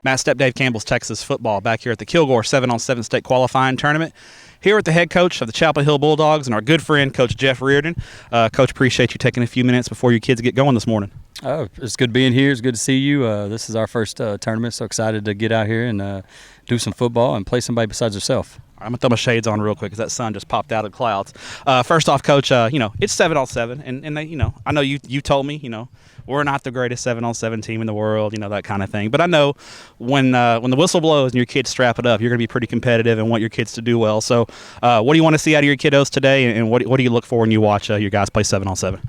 Matt Step Dave Campbell's Texas football back here at the Kilgore 7-on-7 state qualifying tournament. Here with the head coach of the Chapel Hill Bulldogs and our good friend, Coach Jeff Riordan. Coach, appreciate you taking a few minutes before your kids get going this morning. Oh, it's good being here. It's good to see you. This is our first tournament, so excited to get out here and do some football and play somebody besides yourself. I'm going to throw my shades on real quick because that sun just popped out of the clouds. First off, Coach, it's 7-on-7, and they, I know you told me, we're not the greatest 7-on-7 team in the world, that kind of thing. But I know when the whistle blows and your kids strap it up, you're going to be pretty competitive and want your kids to do well. So what do you want to see out of your kiddos today, and what do you look for when you watch your guys play 7-on-7?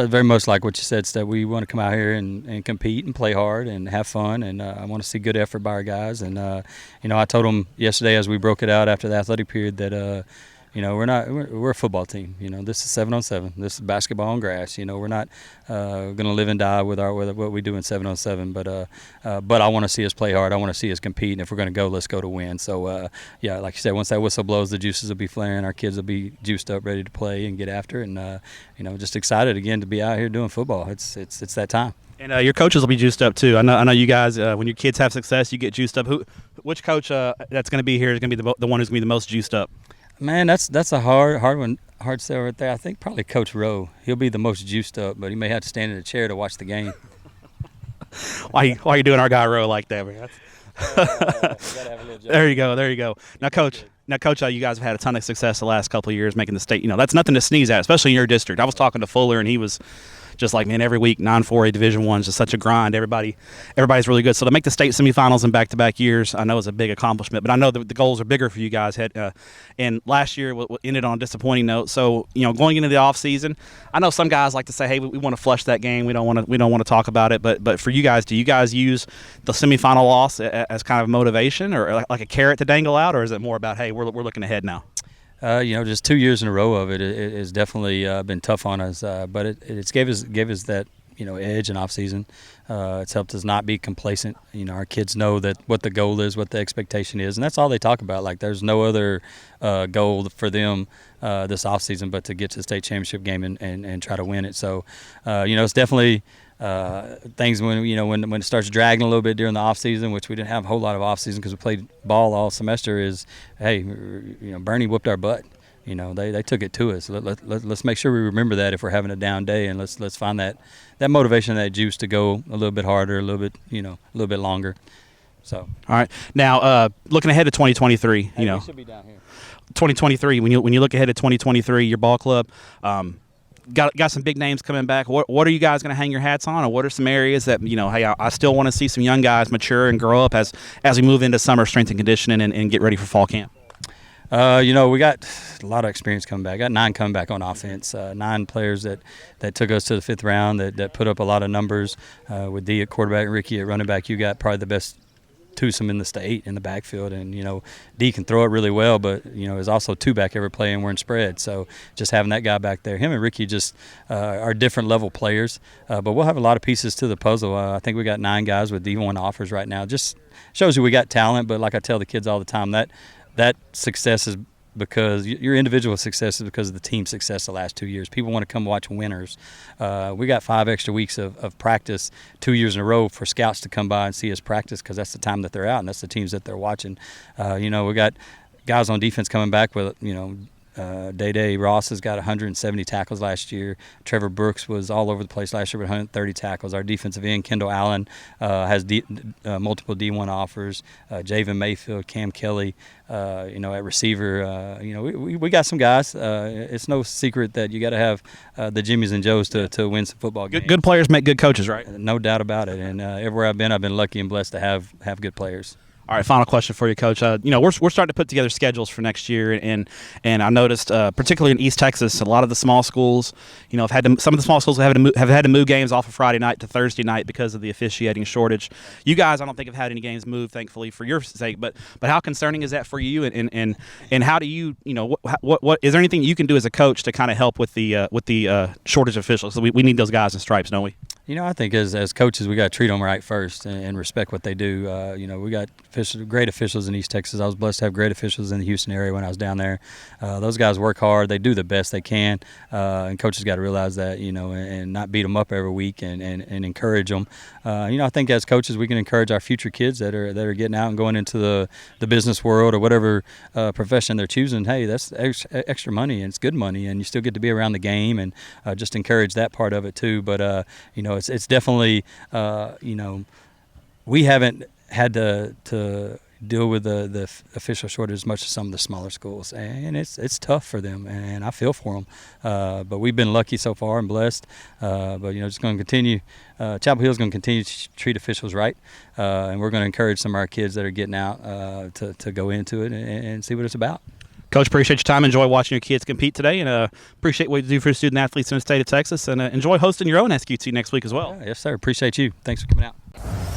Very much like what you said, Steph. We want to come out here and compete and play hard and have fun, and I want to see good effort by our guys. And, I told them yesterday as we broke it out after the athletic period that, we're a football team. This is 7-on-7. This is basketball on grass. We're not going to live and die with what we do in 7-on-7. But I want to see us play hard. I want to see us compete. And if we're going to go, let's go to win. So, like you said, once that whistle blows, the juices will be flaring. Our kids will be juiced up, ready to play and get after it. And, just excited again to be out here doing football. It's that time. And your coaches will be juiced up too. I know you guys. When your kids have success, you get juiced up. Which coach that's going to be here is going to be the one who's going to be the most juiced up? Man, that's a hard sell right there. I think probably Coach Rowe. He'll be the most juiced up, but he may have to stand in a chair to watch the game. Why are you doing our guy Rowe like that, man? There you go. Now, Coach, you guys have had a ton of success the last couple of years making the state. That's nothing to sneeze at, especially in your district. I was talking to Fuller, and he was just like, man, every week, 9-4A Division I is just such a grind. Everybody's really good. So to make the state semifinals in back-to-back years, I know is a big accomplishment. But I know that the goals are bigger for you guys. And last year ended on a disappointing note. So going into the off season, I know some guys like to say, hey, we want to flush that game. We don't want to talk about it. But for you guys, do you guys use the semifinal loss as kind of motivation or like a carrot to dangle out, or is it more about, hey, we're looking ahead now? Just 2 years in a row of it has definitely been tough on us, but it's gave us that edge in off season. It's helped us not be complacent. Our kids know that what the goal is, what the expectation is, and that's all they talk about. Like there's no other goal for them this off season but to get to the state championship game and try to win it. So it's definitely things when it starts dragging a little bit during the off season, which we didn't have a whole lot of off season because we played ball all semester. Is hey, Bernie whooped our butt. They took it to us. Let's make sure we remember that if we're having a down day, and let's find that motivation, that juice to go a little bit harder, a little bit longer. So all right, now looking ahead to 2023, we should be down here. 2023. When you look ahead to 2023, your ball club. Got some big names coming back. What are you guys going to hang your hats on, or what are some areas that hey, I still want to see some young guys mature and grow up as we move into summer strength and conditioning and get ready for fall camp? We got a lot of experience coming back. Got 9 coming back on offense. 9 players that took us to the 5th round that put up a lot of numbers. With D at quarterback, Ricky at running back, you got probably the best twosome in the state in the backfield, and D can throw it really well, but is also 2-back every play, and we're in spread. So just having that guy back there, him and Ricky just are different level players. But we'll have a lot of pieces to the puzzle. I think we got 9 guys with D1 offers right now. Just shows you we got talent. But like I tell the kids all the time, that success is because your individual success is because of the team success the last 2 years. People want to come watch winners. We got 5 extra weeks of practice 2 years in a row for scouts to come by and see us practice because that's the time that they're out and that's the teams that they're watching. We got guys on defense coming back with, Day Ross has got 170 tackles last year. Trevor Brooks was all over the place last year with 130 tackles. Our defensive end, Kendall Allen, has multiple D1 offers. Javen Mayfield, Cam Kelly, at receiver. We got some guys. It's no secret that you got to have the Jimmies and Joes to win some football games. Good players make good coaches, right? No doubt about it. And everywhere I've been lucky and blessed to have good players. All right, final question for you, Coach. We're starting to put together schedules for next year, and I noticed, particularly in East Texas, a lot of the small schools, have had some of the small schools have had to move games off of Friday night to Thursday night because of the officiating shortage. You guys, I don't think have had any games moved, thankfully, for your sake. But how concerning is that for you? And how do you, what is there anything you can do as a coach to kind of help with the shortage of officials? So we need those guys in stripes, don't we? I think as coaches, we got to treat them right first and respect what they do. We got great officials in East Texas. I was blessed to have great officials in the Houston area when I was down there. Those guys work hard. They do the best they can, and coaches got to realize that, and not beat them up every week and encourage them. I think as coaches, we can encourage our future kids that are getting out and going into the business world or whatever profession they're choosing. Hey, that's extra money, and it's good money, and you still get to be around the game, and just encourage that part of it too. But it's definitely we haven't had to deal with the official shortage as much as some of the smaller schools, and it's tough for them, and I feel for them. But we've been lucky so far and blessed. But just going to continue. Chapel Hill's going to continue to treat officials right, and we're going to encourage some of our kids that are getting out to go into it and see what it's about. Coach, appreciate your time. Enjoy watching your kids compete today, and appreciate what you do for student athletes in the state of Texas, and enjoy hosting your own SQT next week as well. Yes, sir. Appreciate you. Thanks for coming out.